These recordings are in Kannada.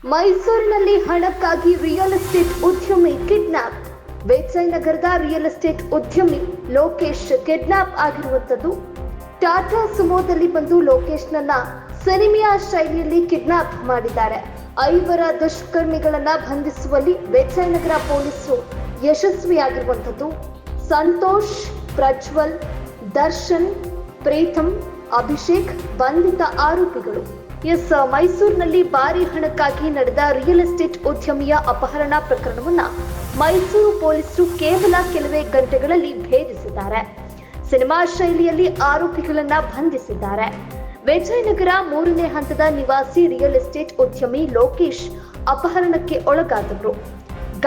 ಮೈಸೂರಿನಲ್ಲಿ ಹಣಕ್ಕಾಗಿ ರಿಯಲ್ ಎಸ್ಟೇಟ್ ಉದ್ಯಮಿ ಕಿಡ್ನಾಪ್. ನಗರದ ರಿಯಲ್ ಎಸ್ಟೇಟ್ ಉದ್ಯಮಿ ಲೋಕೇಶ್ ಕಿಡ್ನಾಪ್ ಆಗಿರುವಂತದ್ದು. ಟಾಟಾ ಸುಮೋದಲ್ಲಿ ಬಂದು ಲೋಕೇಶ್ನನ್ನ ಸಿನಿಮಾ ಶೈಲಿಯಲ್ಲಿ ಕಿಡ್ನಾಪ್ ಮಾಡಿದ್ದಾರೆ. 5 ದುಷ್ಕರ್ಮಿಗಳನ್ನ ಬಂಧಿಸುವಲ್ಲಿ ನಗರ ಪೊಲೀಸರು ಯಶಸ್ವಿಯಾಗಿರುವಂತದ್ದು. ಸಂತೋಷ್, ಪ್ರಜ್ವಲ್, ದರ್ಶನ್, ಪ್ರೀತಮ್, ಅಭಿಷೇಕ್ ಬಂಧಿತ ಆರೋಪಿಗಳು. ಮೈಸೂರಿನಲ್ಲಿ ಭಾರಿ ಹಣಕ್ಕಾಗಿ ನಡೆದ ರಿಯಲ್ ಎಸ್ಟೇಟ್ ಉದ್ಯಮಿಯ ಅಪಹರಣ ಪ್ರಕರಣವನ್ನ ಮೈಸೂರು ಪೊಲೀಸರು ಕೇವಲ ಕೆಲವೇ ಗಂಟೆಗಳಲ್ಲಿ ಭೇದಿಸಿದ್ದಾರೆ. ಸಿನಿಮಾ ಶೈಲಿಯಲ್ಲಿ ಆರೋಪಿಗಳನ್ನ ಬಂಧಿಸಿದ್ದಾರೆ. ವಿಜಯನಗರ 3ನೇ ಹಂತದ ನಿವಾಸಿ ರಿಯಲ್ ಎಸ್ಟೇಟ್ ಉದ್ಯಮಿ ಲೋಕೇಶ್ ಅಪಹರಣಕ್ಕೆ ಒಳಗಾದವರು.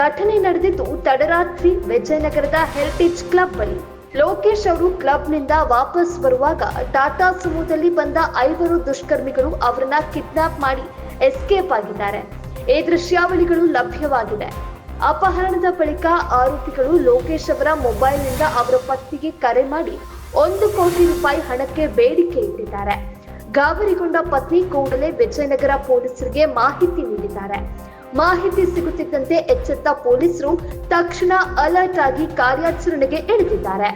ಘಟನೆ ನಡೆದಿದ್ದು ತಡರಾತ್ರಿ ವಿಜಯನಗರದ ಹೆರಿಟೇಜ್ ಕ್ಲಬ್ ಬಳಿ. ಲೋಕೇಶ್ ಅವರು ಕ್ಲಬ್ನಿಂದ ವಾಪಸ್ ಬರುವಾಗ ಟಾಟಾ ಸುಮೋದಲ್ಲಿ ಬಂದ 5 ದುಷ್ಕರ್ಮಿಗಳು ಅವರನ್ನ ಕಿಡ್ನಾಪ್ ಮಾಡಿ ಎಸ್ಕೇಪ್ ಆಗಿದ್ದಾರೆ. ಈ ದೃಶ್ಯಾವಳಿಗಳು ಲಭ್ಯವಾಗಿದೆ. ಅಪಹರಣದ ಬಳಿಕ ಆರೋಪಿಗಳು ಲೋಕೇಶ್ ಅವರ ಮೊಬೈಲ್ನಿಂದ ಅವರ ಪತ್ನಿಗೆ ಕರೆ ಮಾಡಿ 1 ಕೋಟಿ ರೂಪಾಯಿ ಹಣಕ್ಕೆ ಬೇಡಿಕೆ ಇಟ್ಟಿದ್ದಾರೆ. ಗಾಬರಿಗೊಂಡ ಪತ್ನಿ ಕೂಡಲೇ ವಿಜಯನಗರ ಪೊಲೀಸರಿಗೆ ಮಾಹಿತಿ ನೀಡಿದ್ದಾರೆ. ಮಾಹಿತಿ ಸಿಗುತ್ತಿದ್ದಂತೆ ಎಚ್ಚೆತ್ತ ಪೊಲೀಸರು ತಕ್ಷಣ ಅಲರ್ಟ್ ಆಗಿ ಕಾರ್ಯಾಚರಣೆಗೆ ಇಳಿದಿದ್ದಾರೆ.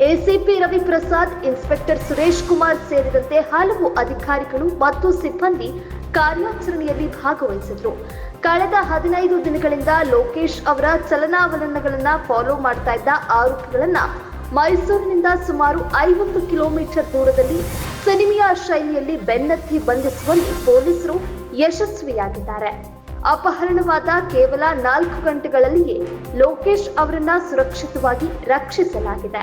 ಎಸಿಪಿ ರವಿ ಪ್ರಸಾದ್, ಇನ್ಸ್ಪೆಕ್ಟರ್ ಸುರೇಶ್ ಕುಮಾರ್ ಸೇರಿದಂತೆ ಹಲವು ಅಧಿಕಾರಿಗಳು ಮತ್ತು ಸಿಬ್ಬಂದಿ ಕಾರ್ಯಾಚರಣೆಯಲ್ಲಿ ಭಾಗವಹಿಸಿದ್ರು. ಕಳೆದ 15 ದಿನಗಳಿಂದ ಲೋಕೇಶ್ ಅವರ ಚಲನಾವಲನಗಳನ್ನ ಫಾಲೋ ಮಾಡ್ತಾ ಇದ್ದ ಆರೋಪಿಗಳನ್ನ ಮೈಸೂರಿನಿಂದ ಸುಮಾರು 50 ಕಿಲೋಮೀಟರ್ ದೂರದಲ್ಲಿ ಸಿನಿಮಾ ಶೈಲಿಯಲ್ಲಿ ಬೆನ್ನತ್ತಿ ಬಂಧಿಸುವಲ್ಲಿ ಪೊಲೀಸರು ಯಶಸ್ವಿಯಾಗಿದ್ದಾರೆ. ಅಪಹರಣವಾದ ಕೇವಲ 4 ಗಂಟೆಗಳಲ್ಲಿಯೇ ಲೋಕೇಶ್ ಅವರನ್ನ ಸುರಕ್ಷಿತವಾಗಿ ರಕ್ಷಿಸಲಾಗಿದೆ.